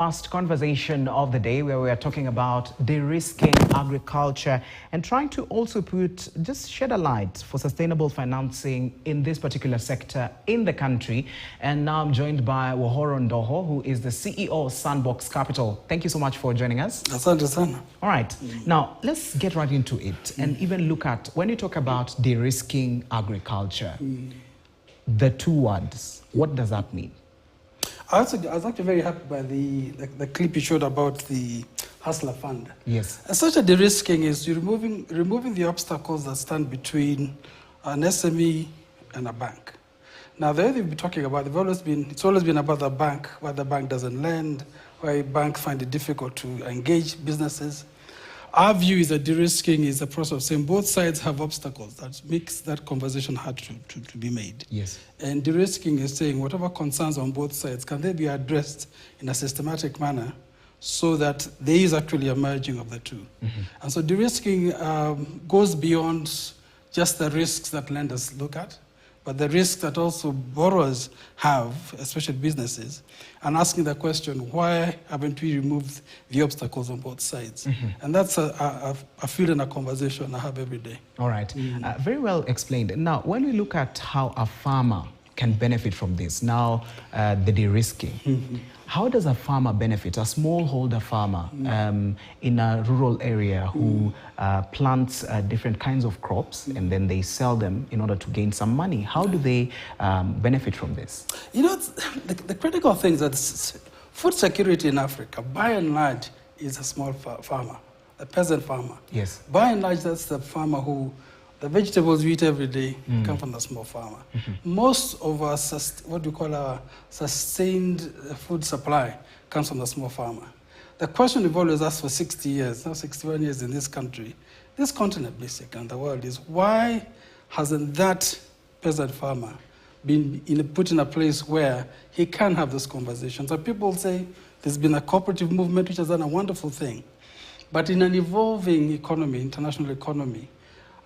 Last conversation of the day where we are talking about de-risking agriculture and trying to also just shed a light for sustainable financing in this particular sector in the country. And now I'm joined by Wahoro Ndoho, who is the CEO of Sandbox Capital. Thank you so much for joining us. Asante sana. All right. Now, let's get right into it and even look at, when you talk about de-risking agriculture, the two words, what does that mean? I was actually very happy by the clip you showed about the Hustler Fund. Yes. And such a de-risking is you removing the obstacles that stand between an SME and a bank. Now, the way we've been talking about, it's always been about the bank, why the bank doesn't lend, why banks find it difficult to engage businesses. Our view is that de-risking is a process of saying both sides have obstacles that makes that conversation hard to be made. Yes. And de-risking is saying whatever concerns on both sides, can they be addressed in a systematic manner so that there is actually a merging of the two. And so de-risking goes beyond just the risks that lenders look at, but the risks that also borrowers have, especially businesses, and asking the question, why haven't we removed the obstacles on both sides? And that's a field and a conversation I have every day. All right. Very well explained. Now, when we look at how a farmer can benefit from this, now the de-risking, how does a farmer benefit, a smallholder farmer in a rural area who plants different kinds of crops and then they sell them in order to gain some money? How do they benefit from this? You know, the critical thing is that food security in Africa, by and large, is a small farmer, a peasant farmer. Yes. By and large, that's the farmer who, the vegetables we eat every day come from the small farmer. Most of our, what we call our sustained food supply comes from the small farmer. The question we've always asked for 60 years, now 61 years in this country, this continent basically, and the world, is why hasn't that peasant farmer been put in a place where he can have those conversations? And people say there's been a cooperative movement which has done a wonderful thing. But in an evolving economy, international economy,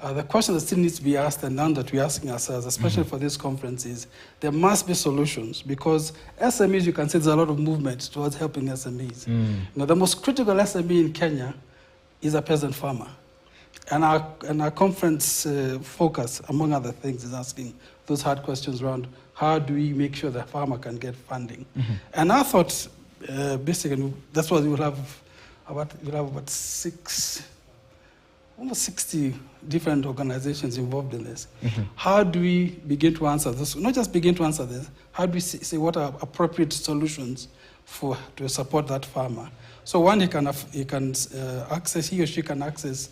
the question that still needs to be asked, and none that we're asking ourselves, especially for this conference, is there must be solutions, because SMEs, you can say there's a lot of movement towards helping SMEs. Now, the most critical SME in Kenya is a peasant farmer. And our conference focus, among other things, is asking those hard questions around how do we make sure the farmer can get funding. And I thought, basically, that's what we'll have about almost 60 different organizations involved in this. How do we begin to answer this? Not just begin to answer this, how do we say what are appropriate solutions to support that farmer? So one, he or she can access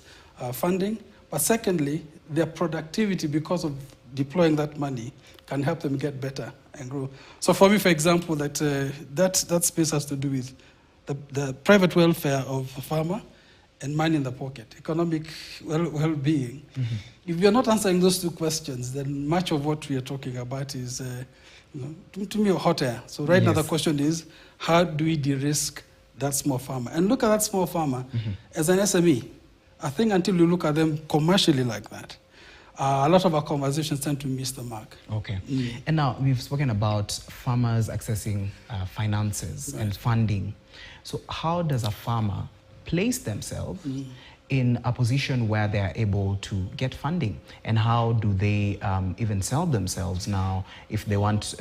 funding, but secondly, their productivity, because of deploying that money, can help them get better and grow. So for me, for example, that space has to do with the private welfare of a farmer and money in the pocket, economic well-being. If you're not answering those two questions, then much of what we are talking about is, to me, hot air. So right now the question is, how do we de-risk that small farmer? And look at that small farmer as an SME. I think until you look at them commercially like that, a lot of our conversations tend to miss the mark. Okay. And now we've spoken about farmers accessing finances and funding. So how does a farmer place themselves in a position where they are able to get funding? And how do they even sell themselves now if they want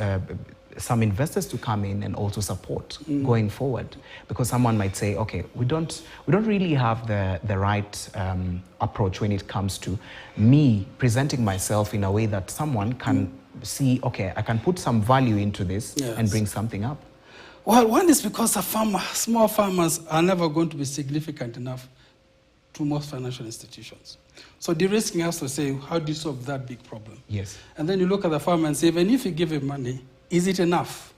some investors to come in and also support going forward? Because someone might say, okay, we don't really have the right approach when it comes to me presenting myself in a way that someone can see, okay, I can put some value into this and bring something up. Well, one is because small farmers are never going to be significant enough to most financial institutions. So de-risking has to say, how do you solve that big problem? Yes. And then you look at the farmer and say, even if you give him money, is it enough?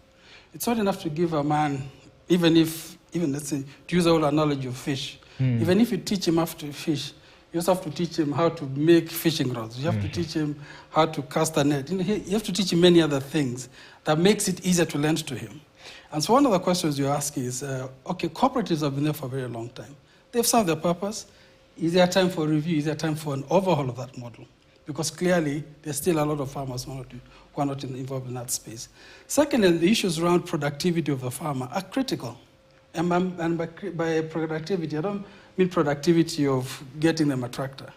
It's not enough to give a man, even let's say, to use the whole analogy of fish, even if you teach him how to fish, you also have to teach him how to make fishing rods. You have to teach him how to cast a net. You have to teach him many other things that makes it easier to lend to him. And so one of the questions you ask is, okay, cooperatives have been there for a very long time. They've served their purpose. Is there time for review? Is there time for an overhaul of that model? Because clearly, there's still a lot of farmers who are not involved in that space. Second, the issues around productivity of the farmer are critical. And by productivity, I don't mean productivity of getting them a tractor.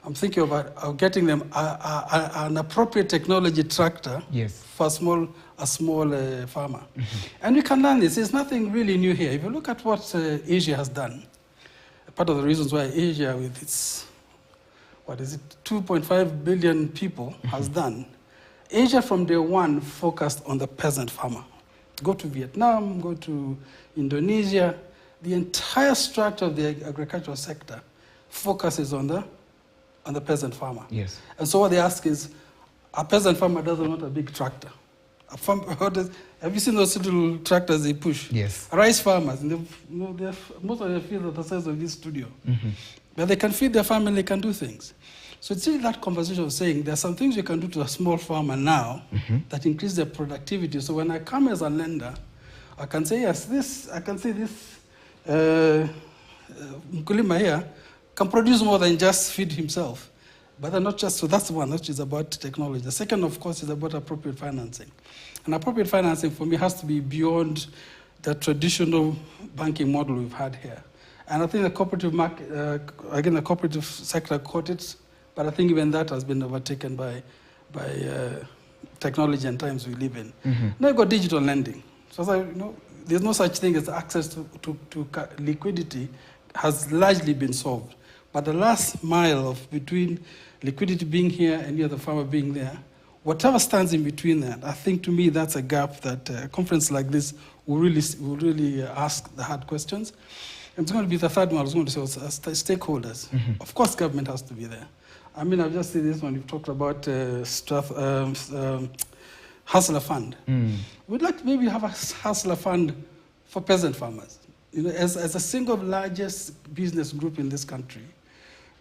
I'm thinking of getting them an appropriate technology tractor for a small farmer. And we can learn this. There's nothing really new here. If you look at what Asia has done, part of the reasons why Asia, with its 2.5 billion people, has done, Asia from day one focused on the peasant farmer. Go to Vietnam, go to Indonesia, the entire structure of the agricultural sector focuses on the peasant farmer. Yes. And so what they ask is, a peasant farmer doesn't want a big tractor. Have you seen those little tractors they push? Yes. Rice farmers, and most of their fields are the size of this studio. But they can feed their family, they can do things. So it's really that conversation of saying there are some things you can do to a small farmer now that increase their productivity. So when I come as a lender, I can say, yes, I can say this mkulima here can produce more than just feed himself. But they're not just, so that's one, which is about technology. The second, of course, is about appropriate financing. And appropriate financing for me has to be beyond the traditional banking model we've had here. And I think the cooperative market, again, the cooperative sector caught it, but I think even that has been overtaken by technology and times we live in. Now you've got digital lending. So there's no such thing as access to liquidity has largely been solved. But the last mile of between liquidity being here and the farmer being there, whatever stands in between that, I think to me that's a gap that a conference like this will really ask the hard questions. And it's going to be the third one I was going to say was stakeholders. Of course, government has to be there. I mean, I've just seen this one. You've talked about hustler fund. We'd like to maybe have a hustler fund for peasant farmers. As a single largest business group in this country,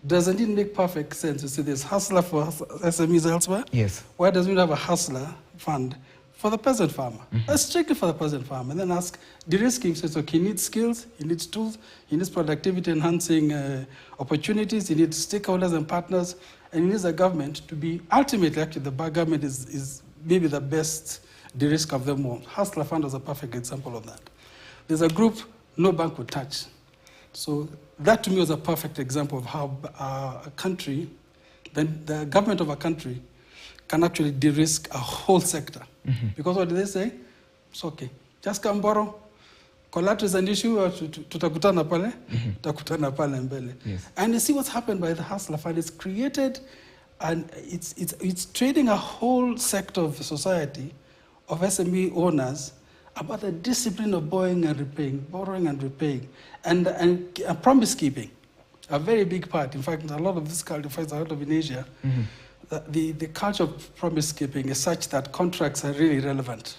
doesn't it make perfect sense to say there's hustler for SMEs elsewhere? Yes. Why doesn't we have a hustler fund for the peasant farmer? Let's check it for the peasant farmer and then ask, de-risking says, okay, he needs skills, he needs tools, he needs productivity enhancing opportunities, he needs stakeholders and partners, and he needs the government to be, ultimately, actually, the government is maybe the best de-risk of them all. Hustler fund is a perfect example of that. There's a group no bank would touch. So that to me was a perfect example of how a country, the government of a country, can actually de-risk a whole sector. Because what do they say? It's okay. Just come borrow. Collateral is an issue, or tutakutana pale, tutakutana pale mbele. And you see what's happened by the Hustler Fund. It's created, and it's trading a whole sector of society, of SME owners, about the discipline of borrowing and repaying, and promise keeping, a very big part. In fact, a lot of this culture, a lot of in Asia, the culture of promise keeping is such that contracts are really relevant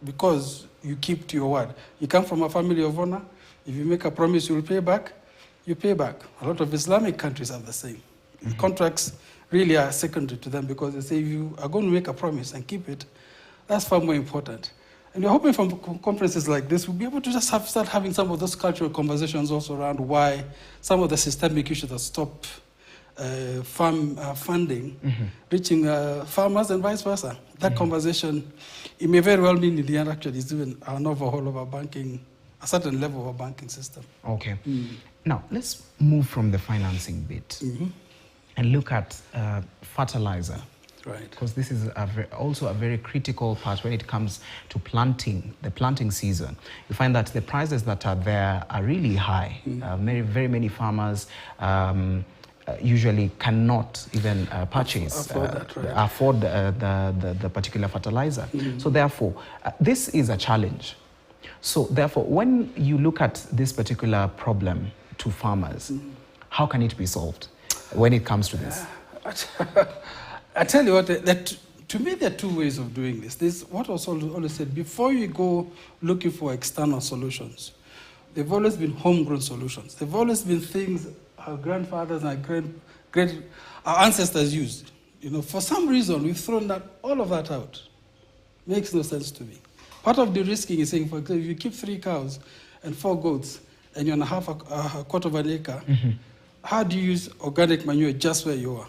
because you keep to your word. You come from a family of honor. If you make a promise, you will pay back. You pay back. A lot of Islamic countries have the same. Contracts really are secondary to them because they say if you are going to make a promise and keep it, that's far more important. And we're hoping from conferences like this, we'll be able to just start having some of those cultural conversations also around why some of the systemic issues that stop funding reaching farmers and vice versa. That conversation, it may very well mean in the end actually is even an overhaul of our banking, a certain level of our banking system. Okay. Now, let's move from the financing bit and look at fertilizer. Right. Because this is also a very critical part when it comes to planting, the planting season. You find that the prices that are there are really high. Very many farmers usually cannot even purchase, afford the particular fertilizer. So therefore, this is a challenge. So therefore, when you look at this particular problem to farmers, how can it be solved when it comes to this? I tell you what, to me there are two ways of doing this. This what was always said, before you go looking for external solutions, they've always been homegrown solutions. They've always been things our grandfathers and our ancestors used. For some reason, we've thrown all of that out. Makes no sense to me. Part of the risking is saying, for example, if you keep 3 cows and 4 goats, and you're on a quarter of an acre, how do you use organic manure just where you are?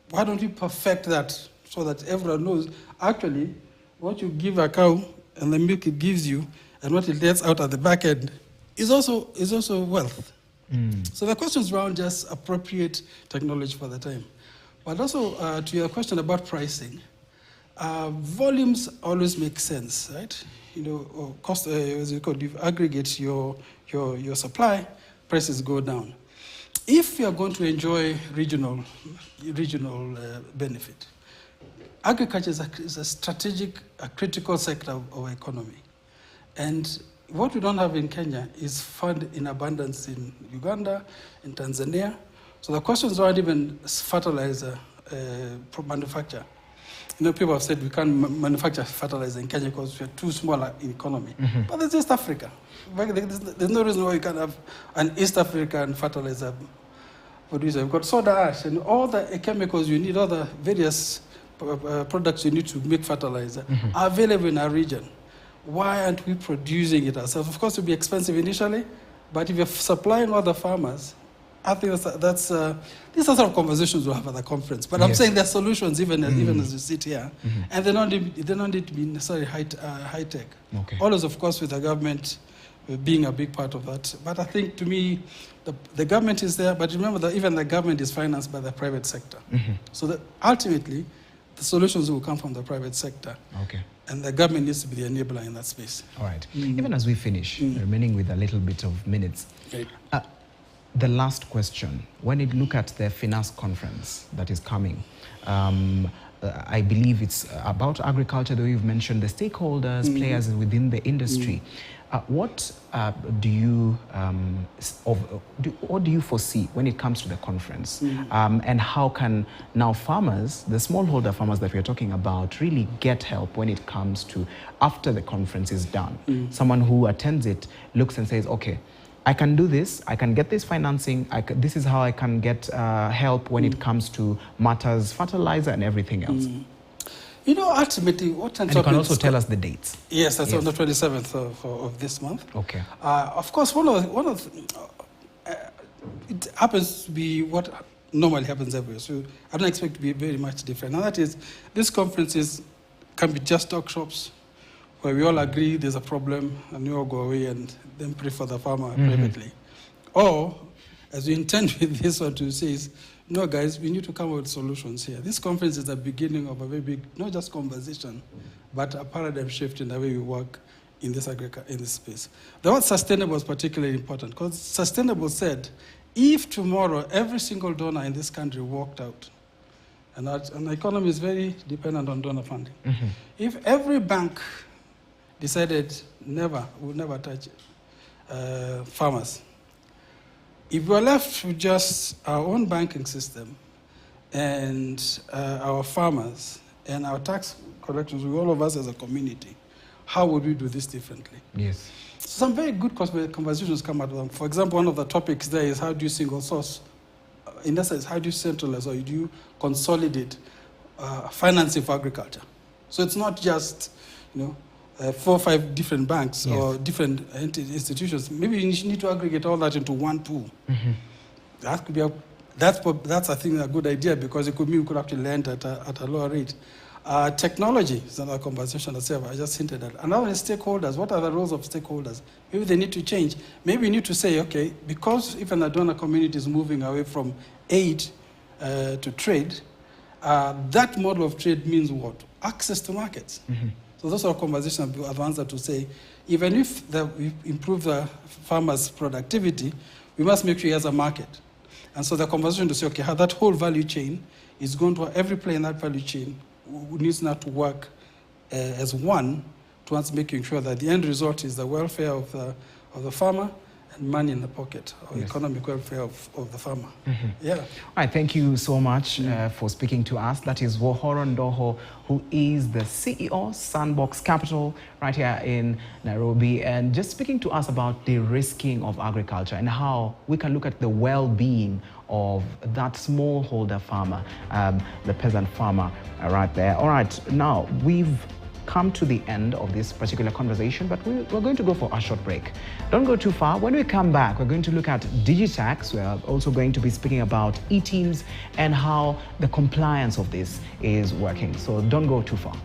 Why don't you perfect that so that everyone knows, actually, what you give a cow and the milk it gives you and what it lets out at the back end is also wealth. So the questions around just appropriate technology for the time. But also to your question about pricing, volumes always make sense, right? You know, or cost, as you call it, you aggregate your supply, prices go down. If you are going to enjoy regional benefit, agriculture is a strategic, a critical sector of our economy. And what we don't have in Kenya is found in abundance in Uganda, in Tanzania. So the questions aren't even fertilizer manufacture. You know, people have said we can't manufacture fertilizer in Kenya because we're too small in economy. But there's East Africa. There's no reason why you can't have an East African fertilizer producer. We've got soda ash and all the chemicals you need, all the various products you need to make fertilizer are available in our region. Why aren't we producing it ourselves? Of course, it will be expensive initially, but if you're supplying other farmers, I think these are sort of conversations we'll have at the conference. But I'm saying there are solutions even as we sit here, and they don't need to be necessarily high tech. Okay. Always, of course, with the government being a big part of that. But I think, to me, the government is there, but remember that even the government is financed by the private sector. So that ultimately, the solutions will come from the private sector. Okay. And the government needs to be the enabler in that space. All right. Even as we finish, remaining with a little bit of minutes, the last question, when you look at the finance conference that is coming, I believe it's about agriculture, though you've mentioned the stakeholders, players within the industry. What do you foresee when it comes to the conference? And how can now farmers, the smallholder farmers that we're talking about, really get help when it comes to after the conference is done? Someone who attends it looks and says, okay, I can do this, I can get this financing, this is how I can get help when it comes to matters, fertilizer and everything else. You know, ultimately, what ends and you up can also tell us the dates. Yes, that's on the 27th of this month. Okay. Of course, it happens to be what normally happens everywhere. So I don't expect to be very much different. And that is, these conferences can be just talkshops where we all agree there's a problem and we all go away and then pray for the farmer privately. Or, as we intend with this one to say is, no, guys, we need to come up with solutions here. This conference is the beginning of a very big, not just conversation, but a paradigm shift in the way we work in this space. The word sustainable is particularly important because sustainable said, if tomorrow every single donor in this country walked out, and the economy is very dependent on donor funding, if every bank decided we'll never touch farmers, if we're left with just our own banking system and our farmers and our tax collectors, with all of us as a community, how would we do this differently? Yes. So some very good conversations come out of them. For example, one of the topics there is how do you single source? In that sense, how do you centralize or do you consolidate financing for agriculture? So it's not just, 4 or 5 different banks or different institutions. Maybe you need to aggregate all that into one pool. That could be that's I think a good idea because it could mean we could actually lend at a lower rate. Technology is another conversation itself. I just hinted at. Another is stakeholders. What are the roles of stakeholders? Maybe they need to change. Maybe we need to say, okay, because even the donor community is moving away from aid to trade, that model of trade means what? Access to markets. So those are conversations I've answered to say, even if we improve the farmer's productivity, we must make sure he has a market. And so the conversation to say, okay, how that whole value chain is going to, every player in that value chain needs now to work as one towards making sure that the end result is the welfare of the farmer and money in the pocket, or economic welfare of the farmer. Yeah. All right, thank you so much for speaking to us. That is Wohoro Ndoho, who is the CEO, Sandbox Capital, right here in Nairobi, and just speaking to us about de-risking of agriculture and how we can look at the well-being of that smallholder farmer, the peasant farmer right there. All right, now we've come to the end of this particular conversation, but we're going to go for a short break. Don't go too far. When we come back, we're going to look at Digitax. We're also going to be speaking about e-teams and how the compliance of this is working. So don't go too far.